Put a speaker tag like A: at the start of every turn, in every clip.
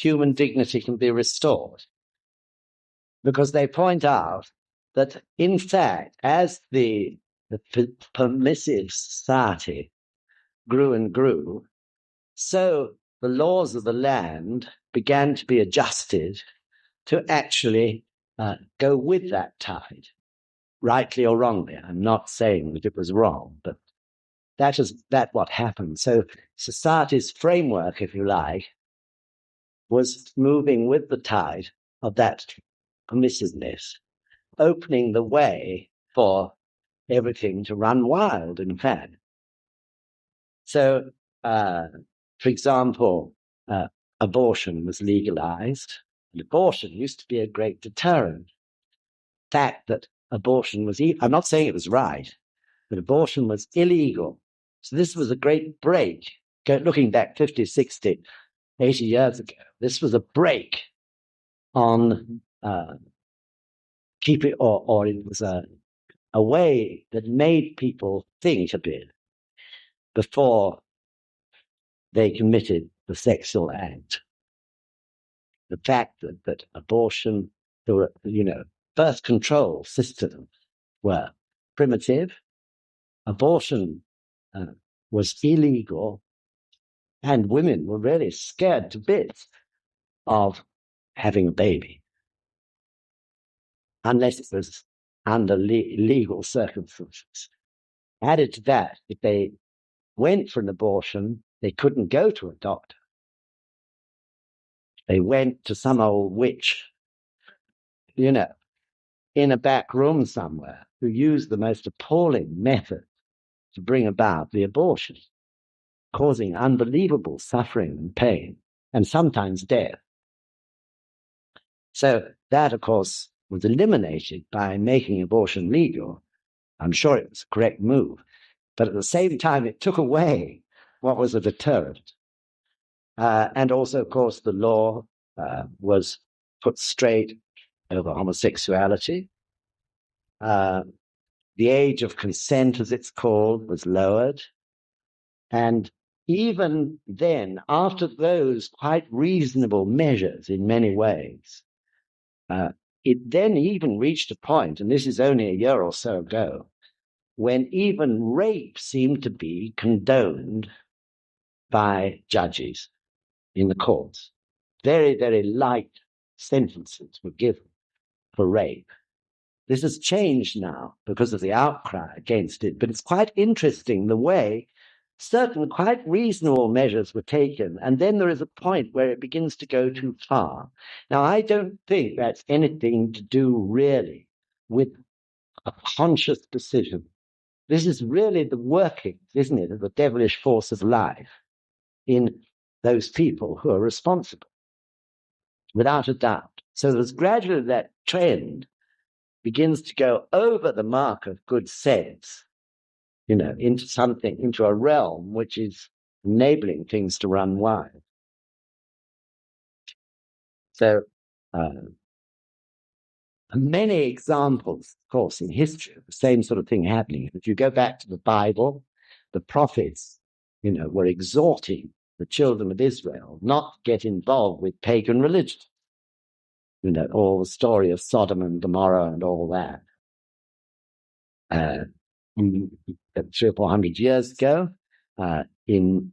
A: human dignity can be restored. Because they point out that, in fact, as the permissive society grew and grew, so the laws of the land began to be adjusted to actually go with that tide, rightly or wrongly. I'm not saying that it was wrong, but that what happened. So society's framework, if you like, was moving with the tide of that permissiveness, opening the way for everything to run wild, in fact. So, for example, abortion was legalized. And abortion used to be a great deterrent. The fact that abortion was, I'm not saying it was right, but abortion was illegal. So this was a great break. Looking back 50, 60, 80 years ago, this was a break on keeping, or it was a way that made people think a bit before they committed the sexual act. The fact that abortion, birth control systems were primitive, abortion was illegal, and women were really scared to bits of having a baby, unless it was under legal circumstances. Added to that, if they went for an abortion, they couldn't go to a doctor. They went to some old witch, in a back room somewhere, who used the most appalling method to bring about the abortion, causing unbelievable suffering and pain, and sometimes death. So that, of course, was eliminated by making abortion legal. I'm sure it was a correct move, but at the same time, it took away what was a deterrent. And also, of course, the law was put straight over homosexuality. The age of consent, as it's called, was lowered. And even then, after those quite reasonable measures in many ways, it then even reached a point, and this is only a year or so ago, when even rape seemed to be condoned by judges in the courts. Very, very light sentences were given for rape. This has changed now because of the outcry against it, but it's quite interesting the way certain quite reasonable measures were taken, and then there is a point where it begins to go too far. Now, I don't think that's anything to do really with a conscious decision. This is really the workings, isn't it, of the devilish force of life in those people who are responsible, without a doubt. So there's gradually that trend begins to go over the mark of good sense, into a realm which is enabling things to run wild. So many examples, of course, in history of the same sort of thing happening. If you go back to the Bible, the prophets, were exhorting the children of Israel not to get involved with pagan religion. All the story of Sodom and Gomorrah and all that. 300 or 400 years ago, in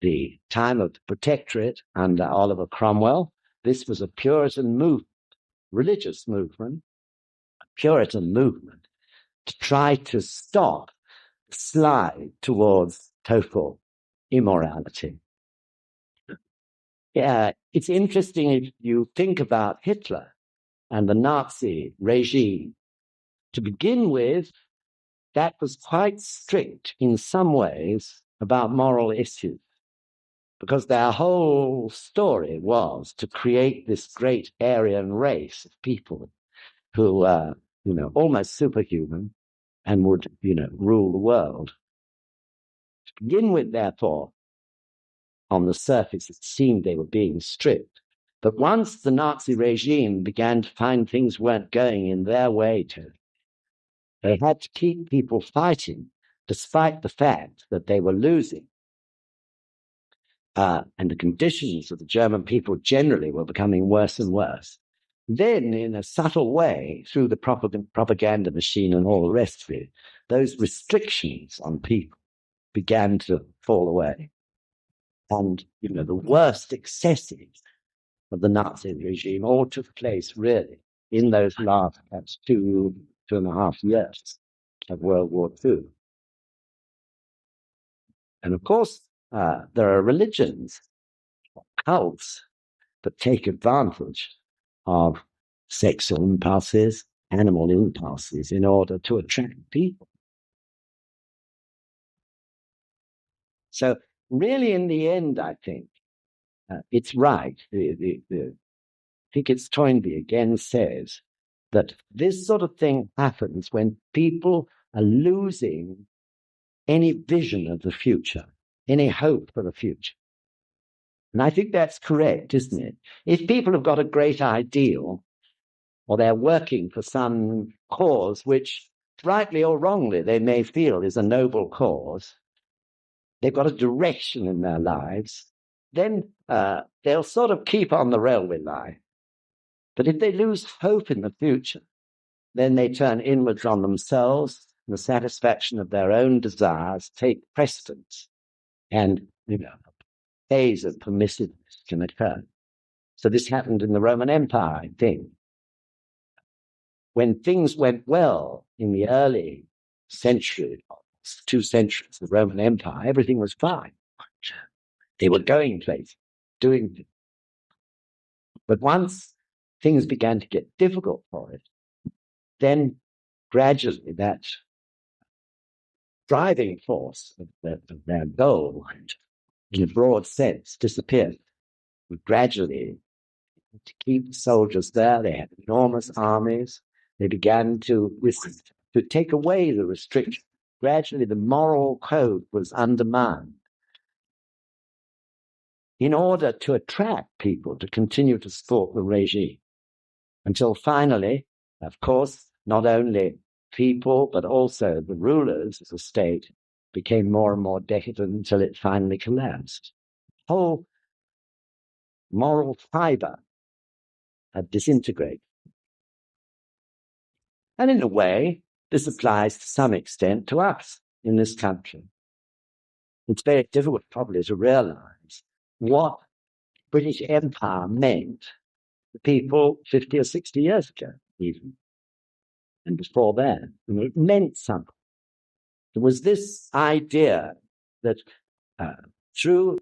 A: the time of the Protectorate under Oliver Cromwell, this was a Puritan movement, religious movement, a Puritan movement, to try to stop the slide towards total immorality. Yeah, it's interesting if you think about Hitler and the Nazi regime. To begin with, that was quite strict in some ways about moral issues, because their whole story was to create this great Aryan race of people who were, almost superhuman and would, rule the world. To begin with, therefore, on the surface, it seemed they were being strict. But once the Nazi regime began to find things weren't going in their way, they had to keep people fighting, despite the fact that they were losing. and the conditions of the German people generally were becoming worse and worse. Then, in a subtle way, through the propaganda machine and all the rest of it, those restrictions on people began to fall away. And, the worst excesses of the Nazi regime all took place, really, in those last perhaps 2.5 years of World War II. And of course, there are religions, cults, that take advantage of sexual impulses, animal impulses, in order to attract people. So really, in the end, I think it's right. I think it's Toynbee again says that this sort of thing happens when people are losing any vision of the future, any hope for the future. And I think that's correct, isn't it? If people have got a great ideal, or they're working for some cause which, rightly or wrongly, they may feel is a noble cause, they've got a direction in their lives, then they'll sort of keep on the railway line. But if they lose hope in the future, then they turn inwards on themselves, and the satisfaction of their own desires take precedence, and a phase of permissiveness can occur. So this happened in the Roman Empire, I think. When things went well in the early century, 2 centuries of the Roman Empire, everything was fine. They were going places, doing things. But once things began to get difficult for it, then gradually that driving force of their goal, in a broad sense, disappeared. And gradually, to keep the soldiers there, they had enormous armies. They began to take away the restriction. Gradually, the moral code was undermined in order to attract people to continue to support the regime. Until finally, of course, not only people, but also the rulers of the state became more and more decadent until it finally collapsed. The whole moral fiber had disintegrated. And in a way, this applies to some extent to us in this country. It's very difficult probably to realize what British Empire meant to people 50 or 60 years ago, even, and before then. It meant something. There was this idea that through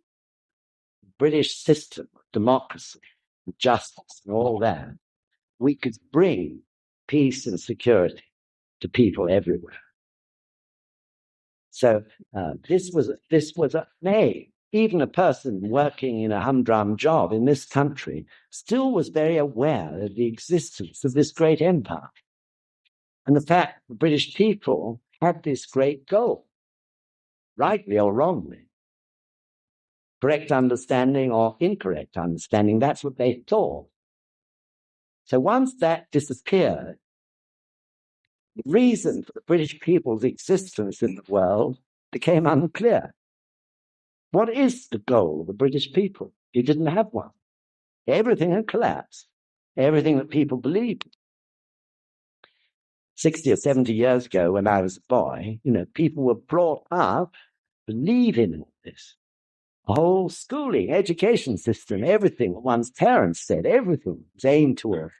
A: the British system of democracy, justice, and all that, we could bring peace and security to people everywhere. So this was even a person working in a humdrum job in this country still was very aware of the existence of this great empire. And the fact the British people had this great goal, rightly or wrongly, correct understanding or incorrect understanding, that's what they thought. So once that disappeared, the reason for the British people's existence in the world became unclear. What is the goal of the British people? You didn't have one. Everything had collapsed. Everything that people believed. 60 or 70 years ago, when I was a boy, people were brought up believing all this. The whole schooling, education system, everything one's parents said, everything was aimed towards.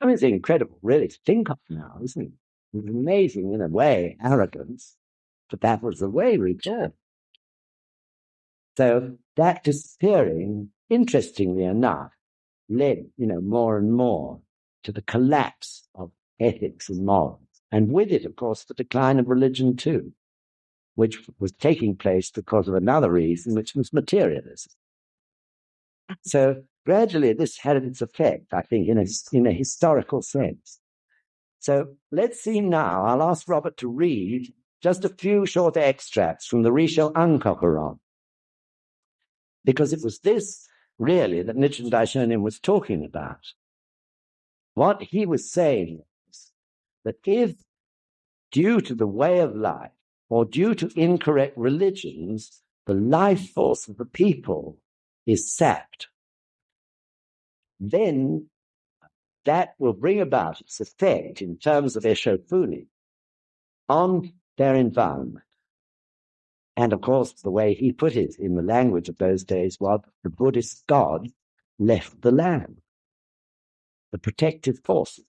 A: I mean, it's incredible, really, to think of now, isn't it? It's amazing, in a way, arrogance, but that was the way we did. So that disappearing, interestingly enough, led, more and more to the collapse of ethics and morals. And with it, of course, the decline of religion too, which was taking place because of another reason, which was materialism. So gradually this had its effect, I think, in a historical sense. So let's see now. I'll ask Robert to read just a few short extracts from the Rishon Ankoparon, because it was this, really, that Nichiren Daishonin was talking about. What he was saying was that if, due to the way of life, or due to incorrect religions, the life force of the people is sapped, then that will bring about its effect in terms of Eshofuni on their environment. And of course, the way he put it in the language of those days was the Buddhist god left the land, the protective forces.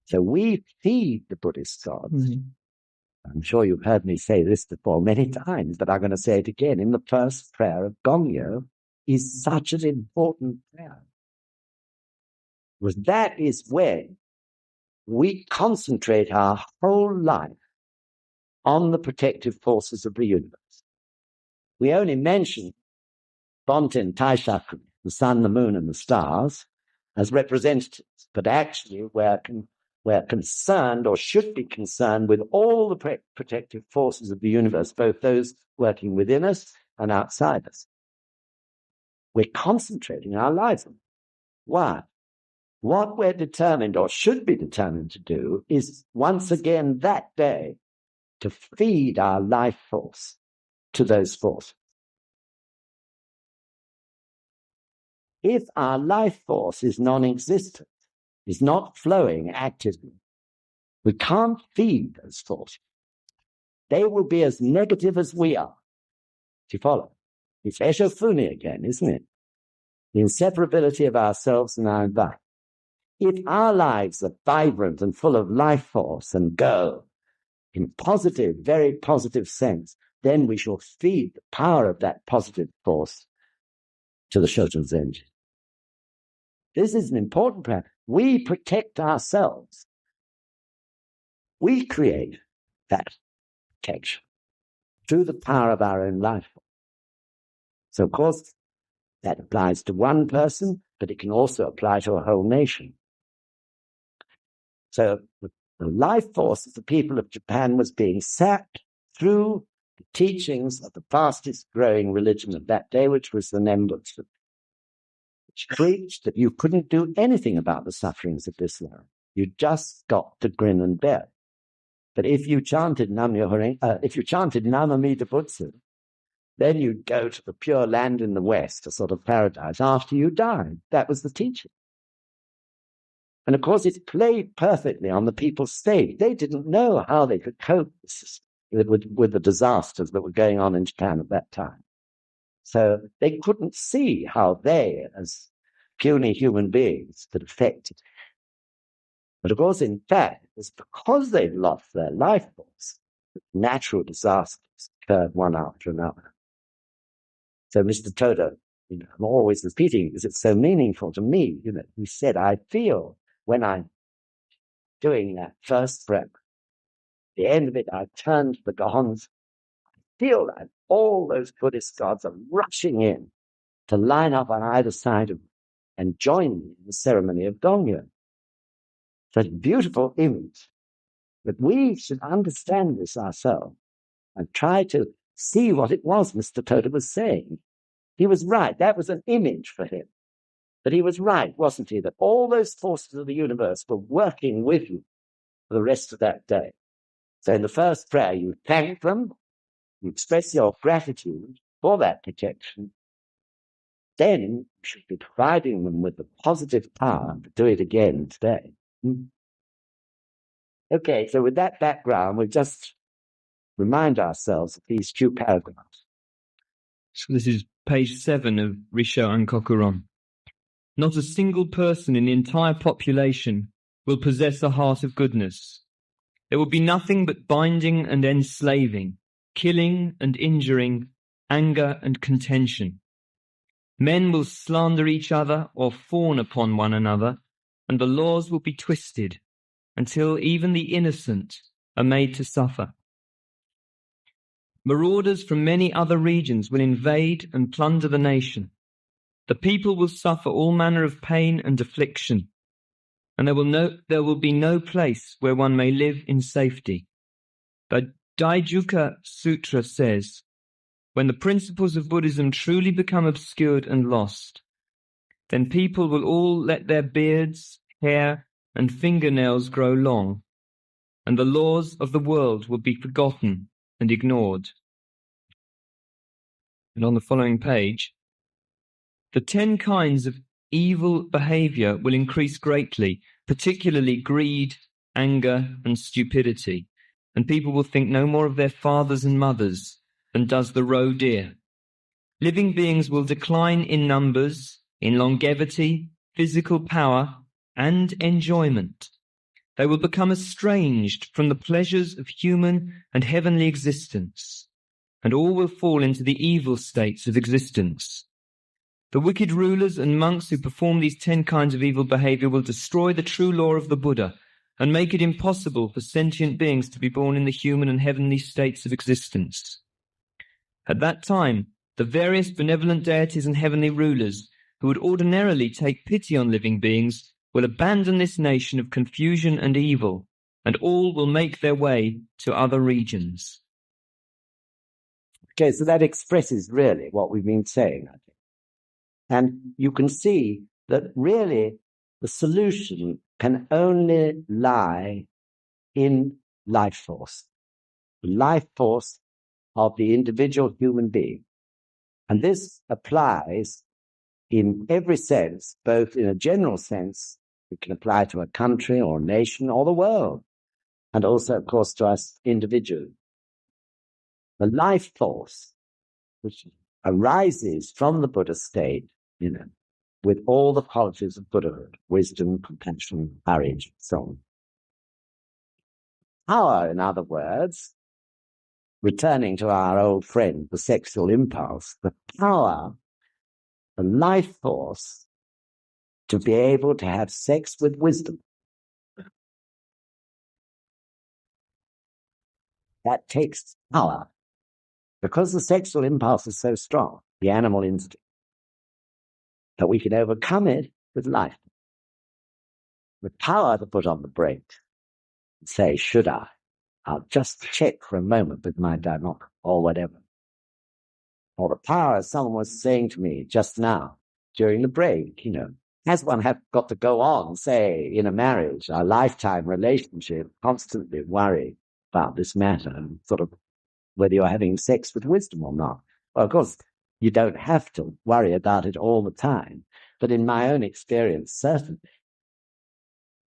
A: So we feed the Buddhist gods. Mm-hmm. I'm sure you've heard me say this before many times, but I'm going to say it again. In the first prayer of Gongyo is such an important prayer. Because that is when we concentrate our whole life on the protective forces of the universe. We only mention Bonten, Taishaku, the sun, the moon, and the stars as representatives, but actually we're concerned, or should be concerned, with all the protective forces of the universe, both those working within us and outside us. We're concentrating our lives on. Why? What we're determined, or should be determined to do, is once again that day to feed our life force to those forces. If our life force is non-existent, is not flowing actively, we can't feed those forces. They will be as negative as we are. Do you follow? It's Eshofuni again, isn't it? The inseparability of ourselves and our environment. If our lives are vibrant and full of life force and go in positive, very positive sense, then we shall feed the power of that positive force to the Shoten Zenji. This is an important prayer. We protect ourselves. We create that protection through the power of our own life. So, of course, that applies to one person, but it can also apply to a whole nation. So the life force of the people of Japan was being sapped through the teachings of the fastest growing religion of that day, which was the Nembutsu, which preached that you couldn't do anything about the sufferings of this world. You just got to grin and bear. But if you chanted Namyoho Amida Butsu, then you'd go to the pure land in the West, a sort of paradise, after you died. That was the teaching. And of course, it played perfectly on the people's stage. They didn't know how they could cope with the disasters that were going on in Japan at that time. So they couldn't see how they, as puny human beings, could affect it. But of course, in fact, it was because they'd lost their life force that natural disasters occurred one after another. So Mr. Toda, I'm always repeating because it's so meaningful to me. He said, I feel when I'm doing that first breath, at the end of it, I turn to the Gohonzon. I feel that all those Buddhist gods are rushing in to line up on either side of me and join me in the ceremony of Gongyo. Such a beautiful image. But we should understand this ourselves and try to see what it was Mr. Toda was saying. He was right. That was an image for him. But he was right, wasn't he, that all those forces of the universe were working with you for the rest of that day. So in the first prayer, you thank them, you express your gratitude for that protection. Then you should be providing them with the positive power to do it again today. Okay, so with that background, we'll just remind ourselves of these two paragraphs.
B: So this is page 7 of Risho and Kokuron. Not a single person in the entire population will possess a heart of goodness. There will be nothing but binding and enslaving, killing and injuring, anger and contention. Men will slander each other or fawn upon one another, and the laws will be twisted until even the innocent are made to suffer. Marauders from many other regions will invade and plunder the nation. The people will suffer all manner of pain and affliction, and there will be no place where one may live in safety. The Daijuka Sutra says, when the principles of Buddhism truly become obscured and lost, then people will all let their beards, hair, and fingernails grow long, and the laws of the world will be forgotten and ignored. And on the following page, the 10 kinds of evil behavior will increase greatly, particularly greed, anger, and stupidity. And people will think no more of their fathers and mothers than does the roe deer. Living beings will decline in numbers, in longevity, physical power, and enjoyment. They will become estranged from the pleasures of human and heavenly existence, and all will fall into the evil states of existence. The wicked rulers and monks who perform these 10 kinds of evil behavior will destroy the true law of the Buddha and make it impossible for sentient beings to be born in the human and heavenly states of existence. At that time, the various benevolent deities and heavenly rulers who would ordinarily take pity on living beings will abandon this nation of confusion and evil, and all will make their way to other regions.
A: Okay, so that expresses really what we've been saying, I think. And you can see that really the solution can only lie in life force, the life force of the individual human being. And this applies in every sense, both in a general sense, it can apply to a country or a nation or the world, and also, of course, to us individually. The life force which arises from the Buddha state, with all the qualities of Buddhahood, wisdom, compassion, courage, and so on. Power, in other words, returning to our old friend, the sexual impulse, the power, the life force to be able to have sex with wisdom. That takes power. Because the sexual impulse is so strong, the animal instinct, that we can overcome it with life. With power to put on the brake and say, should I? I'll just check for a moment with my dialogue or whatever. Or the power, as someone was saying to me just now during the break, has one got to go on, say, in a marriage, a lifetime relationship, constantly worry about this matter and sort of whether you're having sex with wisdom or not? Well, of course, you don't have to worry about it all the time. But in my own experience, certainly,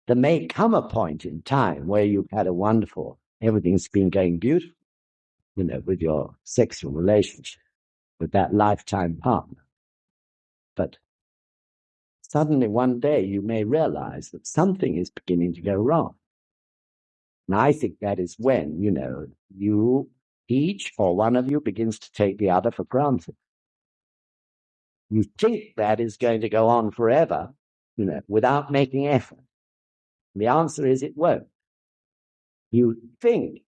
A: there may come a point in time where you've had a wonderful, everything's been going beautiful, with your sexual relationship, with that lifetime partner. But suddenly one day you may realize that something is beginning to go wrong. And I think that is when, you each or one of you begins to take the other for granted. You think that is going to go on forever, without making effort. The answer is it won't. You think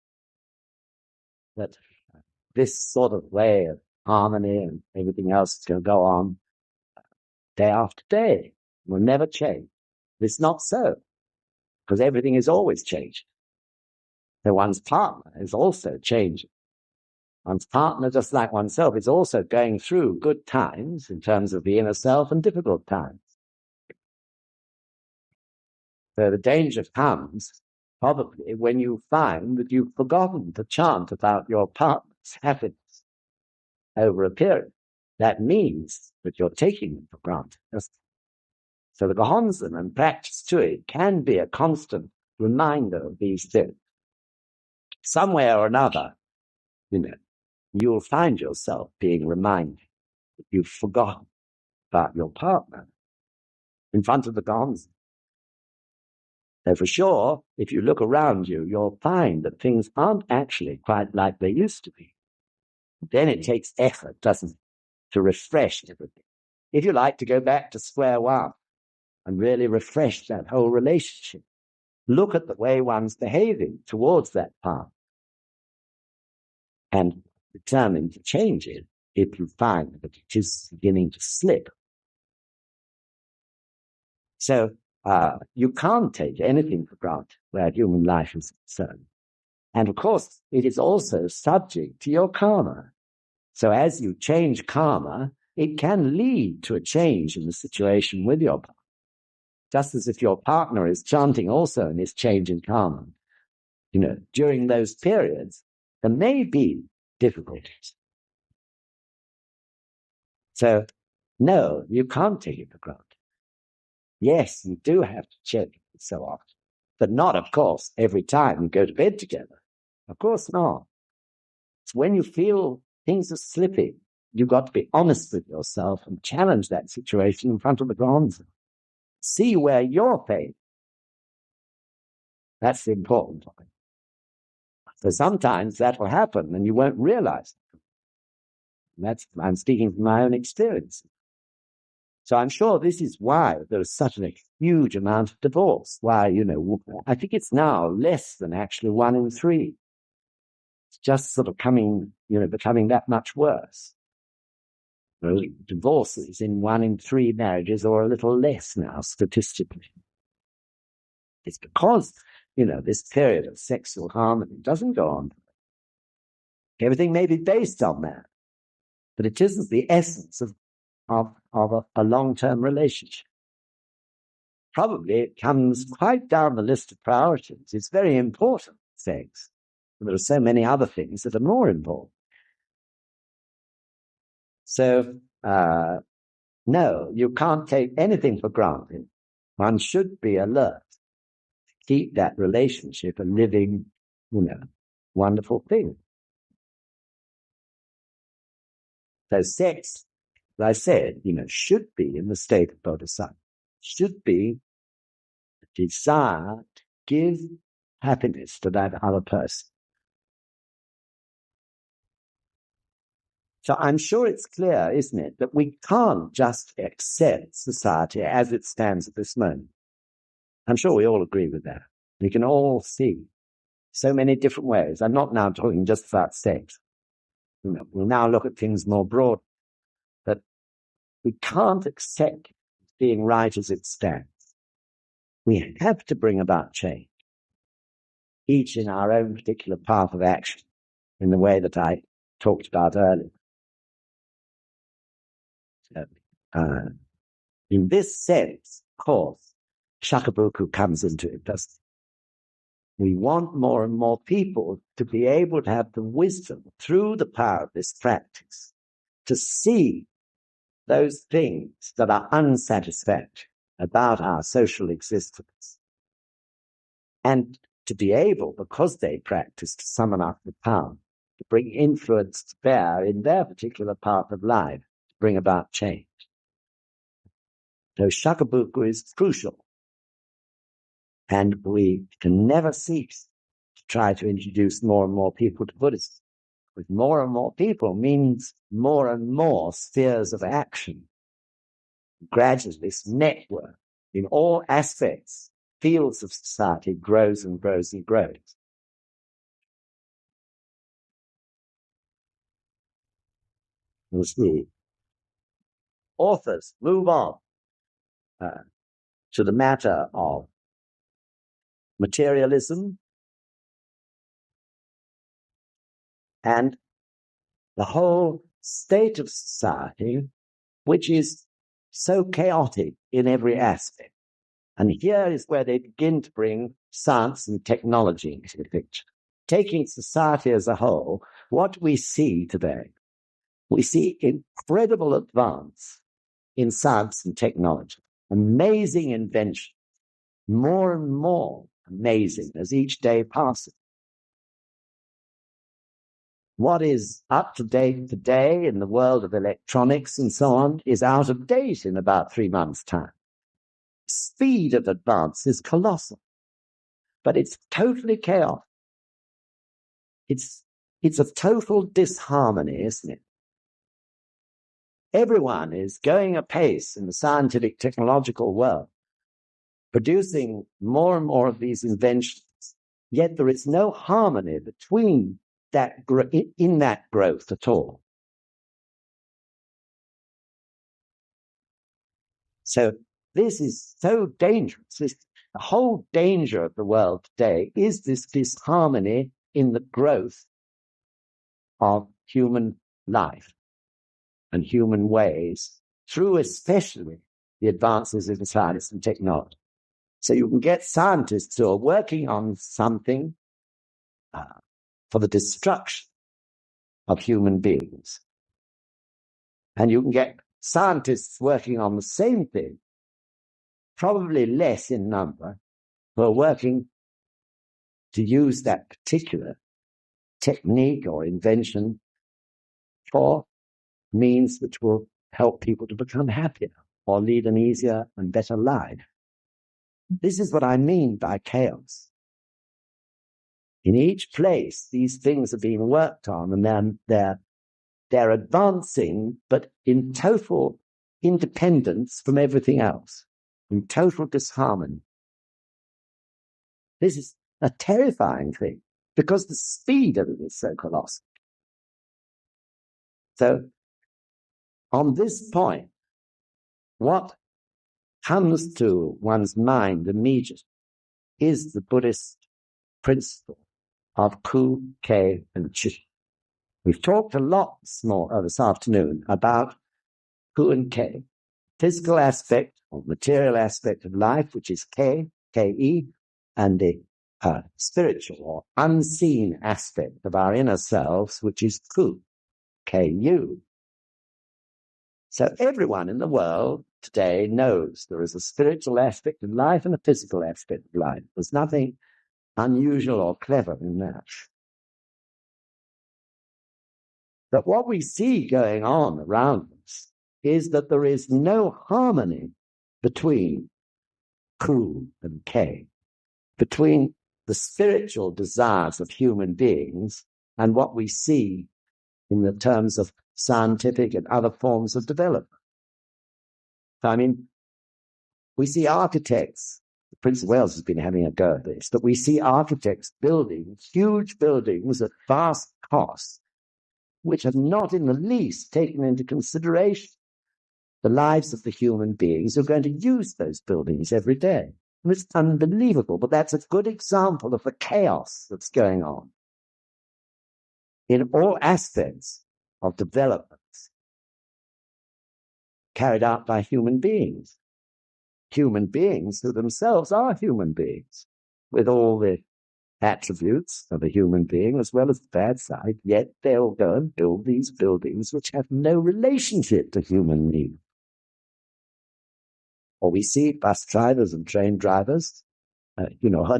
A: that this sort of way of harmony and everything else is going to go on day after day, will never change. It's not so, because everything is always changing. So one's partner is also changing. One's partner, just like oneself, is also going through good times in terms of the inner self and difficult times. So the danger comes probably when you find that you've forgotten to chant about your partner's happiness over a period. That means that you're taking them for granted. So the Gohonzon and practice to it can be a constant reminder of these things. Somewhere or another, you'll find yourself being reminded that you've forgotten about your partner in front of the Gohonzon. So for sure, if you look around you, you'll find that things aren't actually quite like they used to be. Then it takes effort, doesn't it, to refresh everything. If you like to go back to square one and really refresh that whole relationship, look at the way one's behaving towards that partner and determine to change it if you find that it is beginning to slip. So you can't take anything for granted where human life is concerned. And of course, it is also subject to your karma. So as you change karma, it can lead to a change in the situation with your partner. Just as if your partner is chanting also in this change in karma, during those periods, there may be difficulties. So, no, you can't take it for granted. Yes, you do have to check it so often, but not, of course, every time you go to bed together. Of course not. It's when you feel things are slipping, you've got to be honest with yourself and challenge that situation in front of the Gohonzon. See where you're failing. That's the important point. So sometimes that will happen and you won't realize it. I'm speaking from my own experience. So I'm sure this is why there's such a huge amount of divorce. Why, I think it's now less than actually 1 in 3. It's just sort of becoming that much worse. Divorces in 1 in 3 marriages or a little less now, statistically. It's because, this period of sexual harmony doesn't go on. Everything may be based on that, but it isn't the essence of a long-term relationship. Probably it comes quite down the list of priorities. It's very important things. There are so many other things that are more important. So, no, you can't take anything for granted. One should be alert to keep that relationship a living, wonderful thing. So sex, as I said, should be in the state of bodhisattva. Should be a desire to give happiness to that other person. So I'm sure it's clear, isn't it, that we can't just accept society as it stands at this moment. I'm sure we all agree with that. We can all see so many different ways. I'm not now talking just about sex. We'll now look at things more broad. But we can't accept being right as it stands. We have to bring about change, each in our own particular path of action, in the way that I talked about earlier. So, in this sense, of course, Shakabuku comes into it, doesn't it? We want more and more people to be able to have the wisdom through the power of this practice to see those things that are unsatisfactory about our social existence, and to be able, because they practice, to summon up the power, to bring influence to bear in their particular path of life, to bring about change. So Shakabuku is crucial. And we can never cease to try to introduce more and more people to Buddhism. With more and more people means more and more spheres of action. Gradually, this network in all aspects, fields of society grows and grows and grows. As the authors move on to the matter of materialism and the whole state of society, which is so chaotic in every aspect. And here is where they begin to bring science and technology into the picture. Taking society as a whole, what we see today, we see incredible advance in science and technology, amazing invention, more and more amazing as each day passes. What is up to date today in the world of electronics and so on is out of date in about 3 months' time. Speed of advance is colossal, but it's totally chaotic. It's a total disharmony, isn't it? Everyone is going apace in the scientific technological world, producing more and more of these inventions, yet there is no harmony between in that growth at all. So this is so dangerous. The whole danger of the world today is this disharmony in the growth of human life and human ways through especially the advances in science and technology. So you can get scientists who are working on something for the destruction of human beings. And you can get scientists working on the same thing, probably less in number, who are working to use that particular technique or invention for means which will help people to become happier or lead an easier and better life. This is what I mean by chaos. In each place, these things are being worked on, and then they're advancing, but in total independence from everything else, in total disharmony. This is a terrifying thing because the speed of it is so colossal. So, on this point, what comes to one's mind immediately is the Buddhist principle of ku, ke, and chi. We've talked a lot this afternoon about ku and ke, physical aspect or material aspect of life, which is ke, ke, and the spiritual or unseen aspect of our inner selves, which is ku, ku. So everyone in the world today knows there is a spiritual aspect of life and a physical aspect of life. There's nothing unusual or clever in that. But what we see going on around us is that there is no harmony between ku and ke, between the spiritual desires of human beings and what we see in the terms of scientific and other forms of development. I mean, we see architects, the Prince of Wales has been having a go at this, but we see architects building huge buildings at vast cost, which have not in the least taken into consideration the lives of the human beings who are going to use those buildings every day. And it's unbelievable, but that's a good example of the chaos that's going on in all aspects of development carried out by human beings who themselves are human beings with all the attributes of a human being as well as the bad side, yet they'll go and build these buildings which have no relationship to human needs. Or we see bus drivers and train drivers, are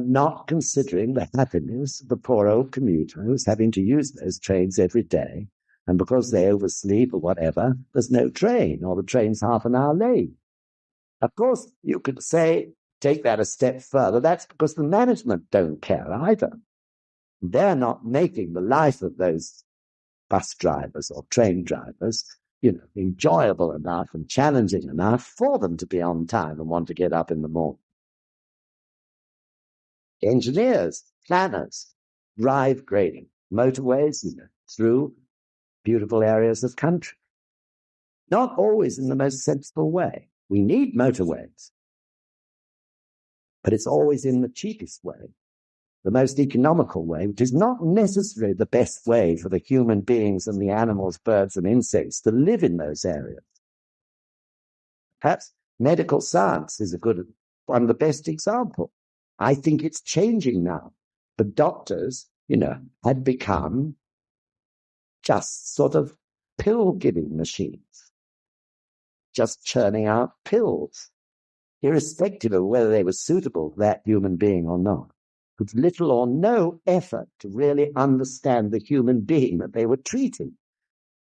A: not considering the happiness of the poor old commuter who's having to use those trains every day. And because they oversleep or whatever, there's no train, or the train's half an hour late. Of course, you could say, take that a step further, that's because the management don't care either. They're not making the life of those bus drivers or train drivers, enjoyable enough and challenging enough for them to be on time and want to get up in the morning. Engineers, planners, drive grading motorways, through beautiful areas of country. Not always in the most sensible way. We need motorways, but it's always in the cheapest way, the most economical way, which is not necessarily the best way for the human beings and the animals, birds and insects to live in those areas. Perhaps medical science is one of the best examples. I think it's changing now. The doctors, had become just sort of pill-giving machines, just churning out pills, irrespective of whether they were suitable for that human being or not, with little or no effort to really understand the human being that they were treating.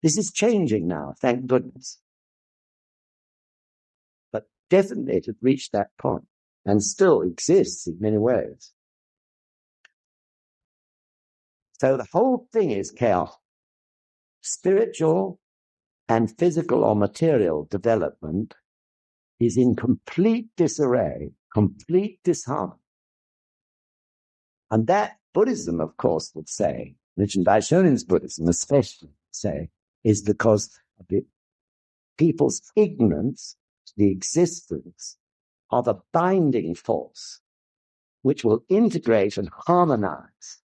A: This is changing now, thank goodness. But definitely it had reached that point and still exists in many ways. So the whole thing is chaos. Spiritual and physical or material development is in complete disarray, complete disharmony. And that Buddhism, of course, would say, Nichiren Daishonin's Buddhism especially say, is because of the people's ignorance to the existence of a binding force which will integrate and harmonize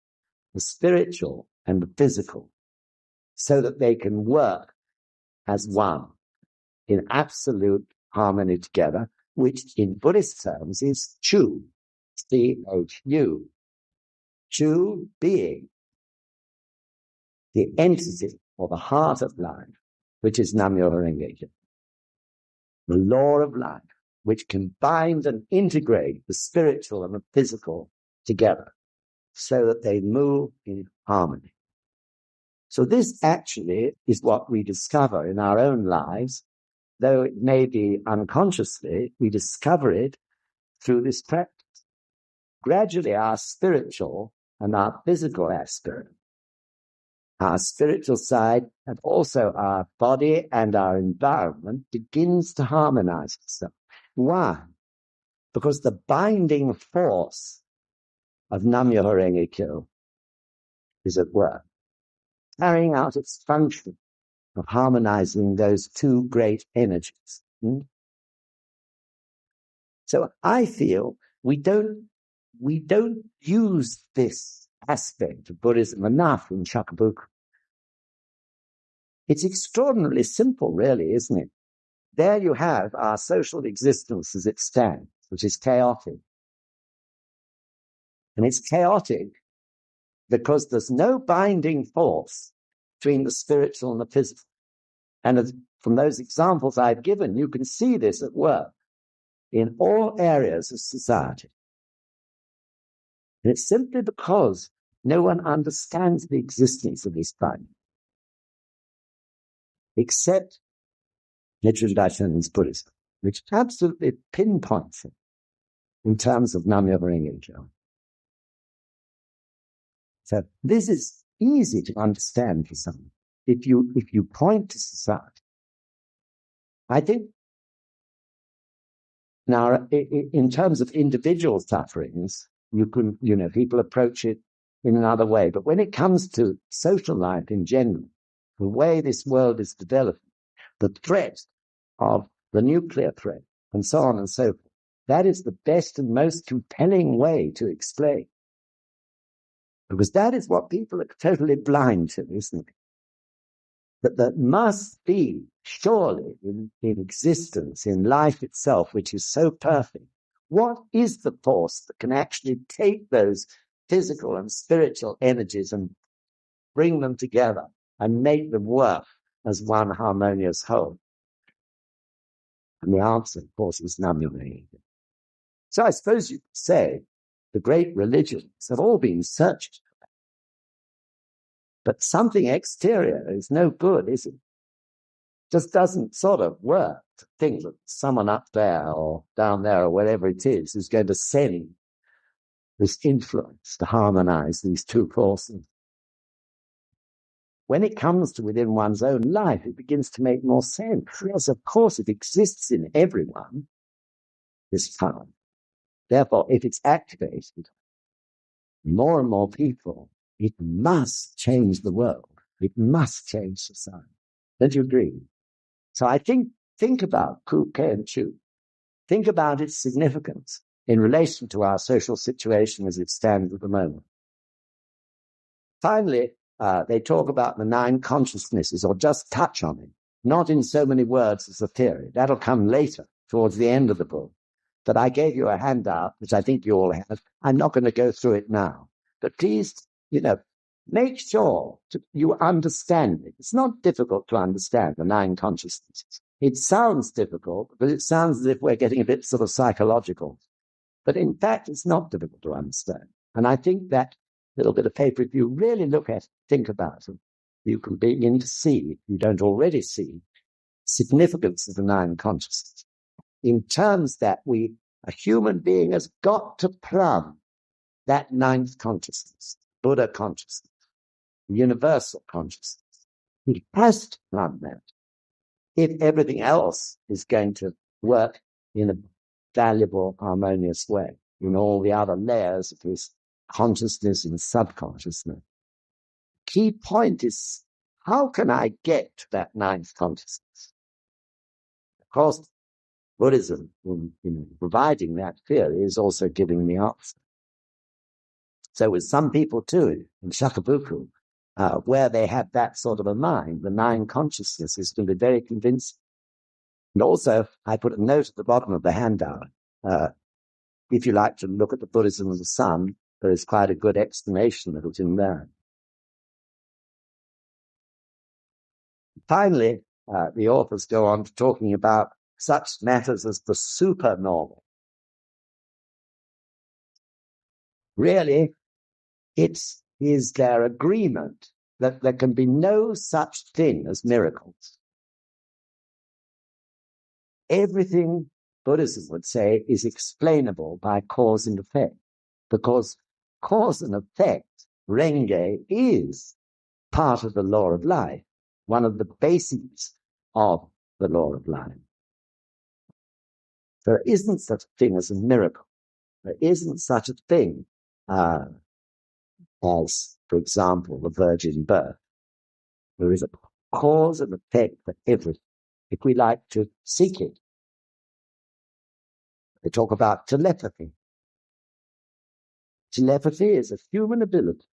A: the spiritual and the physical so that they can work as one in absolute harmony together, which in Buddhist terms is Chu, C-H-U. Chu being the entity or the heart of life, which is Nam-myoho Renge Kyo, the law of life, which combines and integrates the spiritual and the physical together so that they move in harmony. So this actually is what we discover in our own lives, though it may be unconsciously, we discover it through this practice. Gradually, our spiritual and our physical aspect, our spiritual side, and also our body and our environment begins to harmonize itself. Why? Because the binding force of Nam-myoho Renge Kyo is at work, carrying out its function of harmonizing those two great energies. So I feel we don't use this aspect of Buddhism enough in Shakabuku. It's extraordinarily simple, really, isn't it? There you have our social existence as it stands, which is chaotic. And it's chaotic because there's no binding force between the spiritual and the physical. And from those examples I've given, you can see this at work in all areas of society. And it's simply because no one understands the existence of this binding, except Nichiren Daishonin's Buddhism, which absolutely pinpoints it in terms of Nam-myoho Renge Kyo. So this is easy to understand for someone if you point to society. I think now, in terms of individual sufferings, people approach it in another way. But when it comes to social life in general, the way this world is developing, the threat of the nuclear threat, and so on and so forth, that is the best and most compelling way to explain. Because that is what people are totally blind to, isn't it? That there must be, surely, in existence, in life itself, which is so perfect, what is the force that can actually take those physical and spiritual energies and bring them together and make them work as one harmonious whole? And the answer, of course, is Nam-myoho Renge Kyo. So I suppose you could say the great religions have all been searching. But something exterior is no good, is it? Just doesn't sort of work to think that someone up there or down there or wherever it is going to send this influence to harmonize these two forces. When it comes to within one's own life, it begins to make more sense. Yes, of course, it exists in everyone, this power. Therefore, if it's activated, more and more people, it must change the world. It must change society. Don't you agree? So I think about Ku, Ke, and Chu. Think about its significance in relation to our social situation as it stands at the moment. Finally, they talk about the 9 consciousnesses, or just touch on it, not in so many words as a theory. That'll come later, towards the end of the book. But I gave you a handout, which I think you all have. I'm not going to go through it now. But please, make sure you understand it. It's not difficult to understand the 9 consciousnesses. It sounds difficult, but it sounds as if we're getting a bit sort of psychological. But in fact, it's not difficult to understand. And I think that little bit of paper, if you really look at it, think about it, you can begin to see, if you don't already see, significance of the 9 consciousnesses in terms that a human being has got to plumb that 9th consciousness, Buddha consciousness, universal consciousness. He has to plumb that if everything else is going to work in a valuable, harmonious way in all the other layers of his consciousness and subconsciousness. Key point is, how can I get to that 9th consciousness? Of course, Buddhism, in providing that theory, is also giving the answer. So with some people too, in Shakabuku, where they have that sort of a mind, the 9 consciousnesses can be very convincing. And also, I put a note at the bottom of the handout. If you like to look at the Buddhism of the Sun, there is quite a good explanation of it in there. Finally, the authors go on to talking about such matters as the supernormal. Really, it is their agreement that there can be no such thing as miracles. Everything, Buddhism would say, is explainable by cause and effect, because cause and effect, Renge, is part of the law of life, one of the basics of the law of life. There isn't such a thing as a miracle. There isn't such a thing as, for example, the virgin birth. There is a cause and effect for everything, if we like to seek it. They talk about telepathy. Telepathy is a human ability.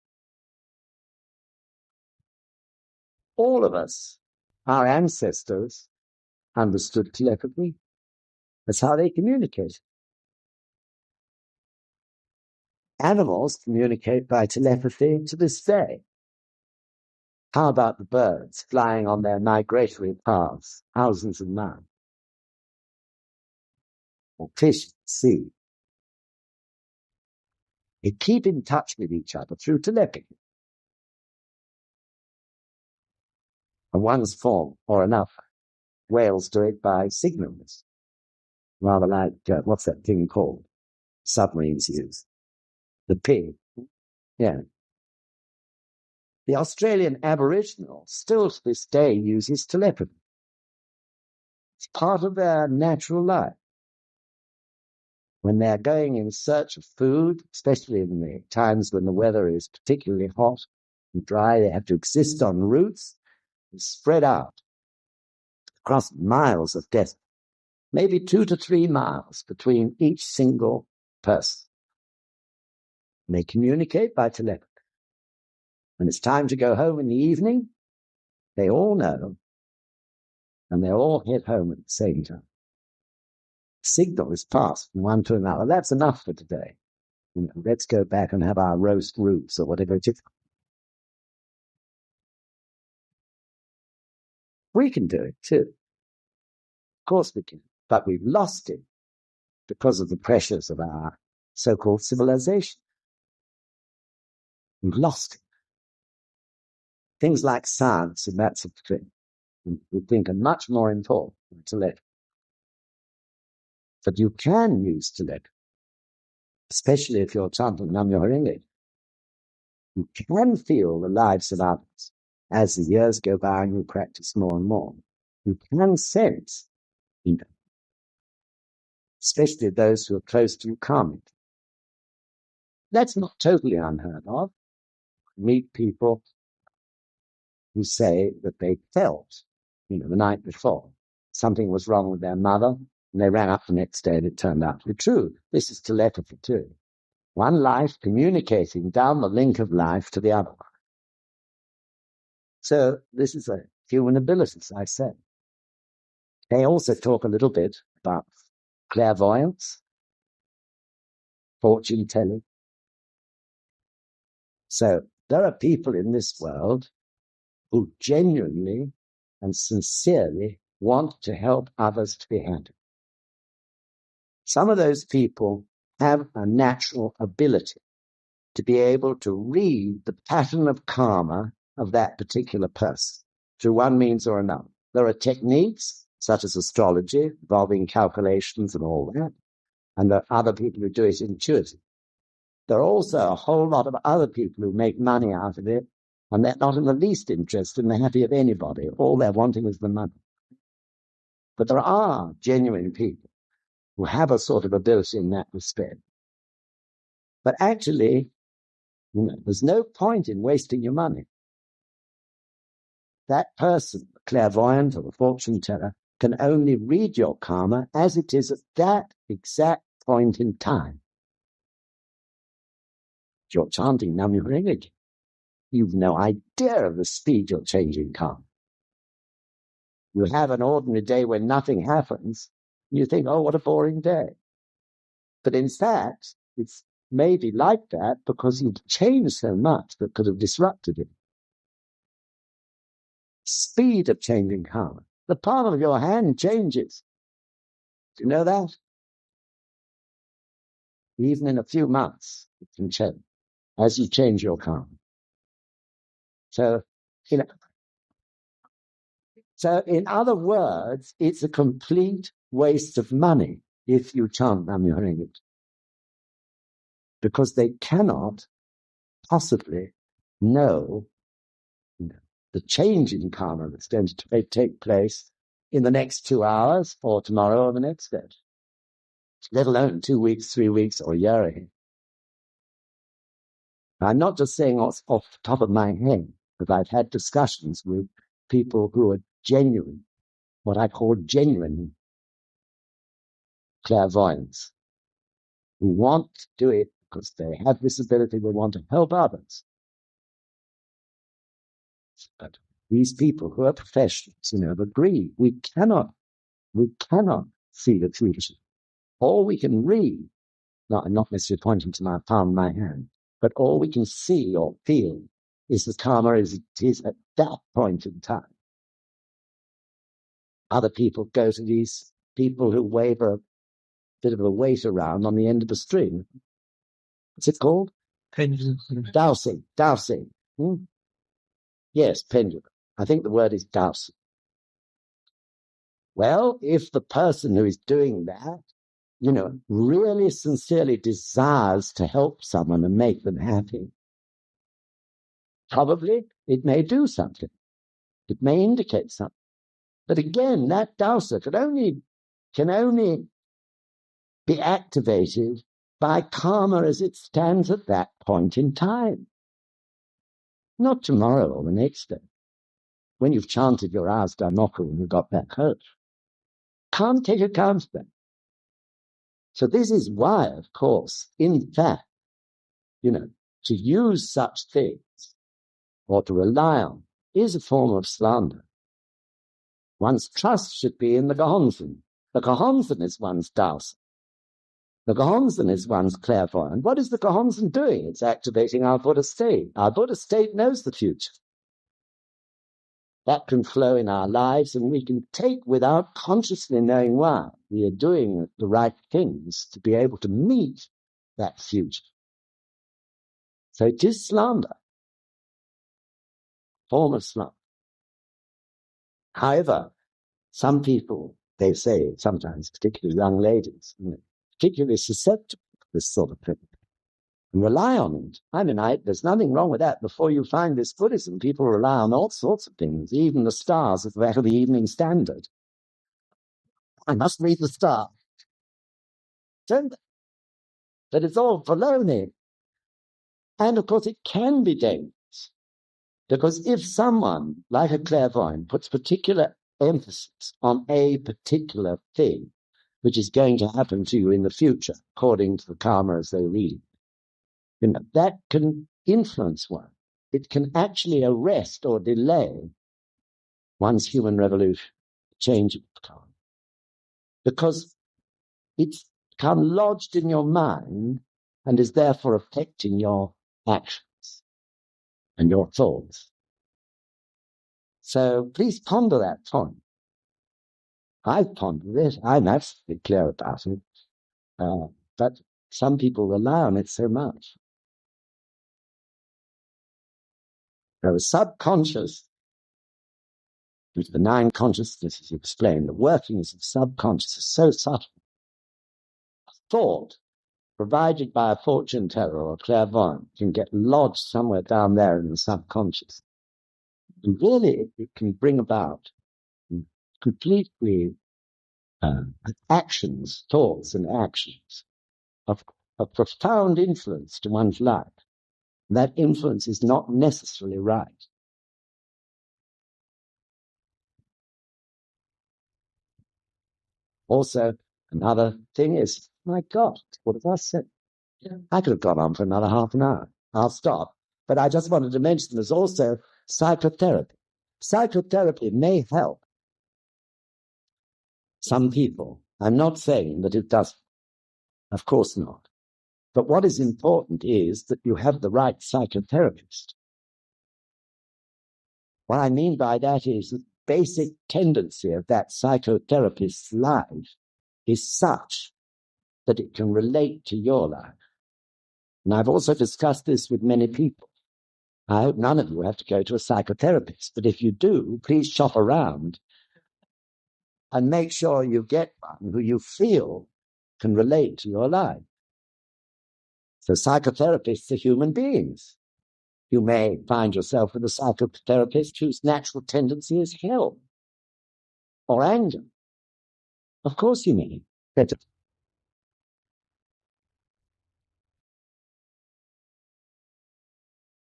A: All of us, our ancestors, understood telepathy. That's how they communicate. Animals communicate by telepathy to this day. How about the birds flying on their migratory paths, thousands of miles? Or fish at sea? They keep in touch with each other through telepathy, in one form or another. Whales do it by signals, rather like, what's that thing called? Submarines use. The ping. Yeah. The Australian Aboriginal still to this day uses telepathy. It's part of their natural life. When they're going in search of food, especially in the times when the weather is particularly hot and dry, they have to exist on roots and spread out across miles of desert, maybe 2 to 3 miles between each single person. And they communicate by telepathy. When it's time to go home in the evening, they all know, and they all head home at the same time. The signal is passed from one to another. That's enough for today. Let's go back and have our roast roots or whatever it is. We can do it too. Of course we can. But we've lost it because of the pressures of our so-called civilization. We've lost it. Things like science and that sort of thing, we think are much more important than telepathy. But you can use telepathy, especially if you're chanting Nam-myoho-renge. You can feel the lives of others as the years go by and you practice more and more. You can sense, especially those who are close to you calming. That's not totally unheard of. Meet people who say that they felt, the night before, something was wrong with their mother, and they ran up the next day and it turned out to be true. This is telepathy too. One life communicating down the link of life to the other. So this is a human ability, as I said. They also talk a little bit about clairvoyance, fortune telling. So there are people in this world who genuinely and sincerely want to help others to be happy. Some of those people have a natural ability to be able to read the pattern of karma of that particular person through one means or another. There are techniques such as astrology involving calculations and all that, and there are other people who do it intuitively. There are also a whole lot of other people who make money out of it, and they're not in the least interested in the happy of anybody. All they're wanting is the money. But there are genuine people who have a sort of ability in that respect. But actually, there's no point in wasting your money. That person, the clairvoyant or the fortune teller, can only read your karma as it is at that exact point in time. If you're chanting Nam-myoho-renge, you've no idea of the speed you're changing karma. You have an ordinary day when nothing happens, and you think, oh, what a boring day. But in fact, it's maybe like that because you've changed so much that could have disrupted it. Speed of changing karma. The palm of your hand changes. Do you know that? Even in a few months, it can change as you change your karma. So, you know, so in other words, it's a complete waste of money if you chant Nam-myoho-renge, because they cannot possibly know, the change in karma that's going to take place in the next 2 hours or tomorrow or the next day, let alone 2 weeks, 3 weeks, or a year ahead. I'm not just saying off the top of my head, but I've had discussions with people who are genuine, what I call genuine clairvoyants, who want to do it because they have this ability, they want to help others. But these people who are professionals, agree we cannot see the future. All we can read, not necessarily pointing to my palm of my hand, but all we can see or feel is the karma as it is at that point in time. Other people go to these people who wave a bit of a weight around on the end of the string. What's it called?
B: Pendulum.
A: Dowsing. Yes, pendulum. I think the word is dowsing. Well, if the person who is doing that, really sincerely desires to help someone and make them happy, probably it may do something. It may indicate something. But again, that dowser can only be activated by karma as it stands at that point in time. Not tomorrow or the next day, when you've chanted your hours Daimoku and you got back home. Can't take account of that. So this is why, of course, in fact, to use such things or to rely on is a form of slander. One's trust should be in the Gohonzon. The Gohonzon is one's dowser. The Gohonzon is one's clairvoyant. What is the Gohonzon doing? It's activating our Buddha state. Our Buddha state knows the future. That can flow in our lives, and we can take, without consciously knowing why, we are doing the right things to be able to meet that future. So it is slander, form of slander. However, some people, they say sometimes, particularly young ladies, particularly susceptible to this sort of thing, and rely on it. I mean, there's nothing wrong with that. Before you find this Buddhism, people rely on all sorts of things, even the stars at that of the Evening Standard. I must read the star. Don't they? But it's all baloney. And of course, it can be dangerous, because if someone, like a clairvoyant, puts particular emphasis on a particular thing, which is going to happen to you in the future, according to the karma as they read, that can influence one. It can actually arrest or delay one's human revolution, change of the karma, because it's become lodged in your mind and is therefore affecting your actions and your thoughts. So please ponder that point. I've pondered it. I'm absolutely clear about it. But some people rely on it so much. The subconscious, with the 9 consciousnesses explained, the workings of subconscious are so subtle. Thought, provided by a fortune teller or a clairvoyant, can get lodged somewhere down there in the subconscious. And really, it can bring about completely actions, thoughts and actions of profound influence to one's life. That influence is not necessarily right. Also, another thing is, my God, what have I said? I could have gone on for another half an hour. I'll stop. But I just wanted to mention there's also psychotherapy. Psychotherapy may help some people. I'm not saying that it doesn't. Of course not. But what is important is that you have the right psychotherapist. What I mean by that is that basic tendency of that psychotherapist's life is such that it can relate to your life. And I've also discussed this with many people. I hope none of you have to go to a psychotherapist, but if you do, please shop around and make sure you get one who you feel can relate to your life. So psychotherapists are human beings. You may find yourself with a psychotherapist whose natural tendency is help or anger. Of course you may.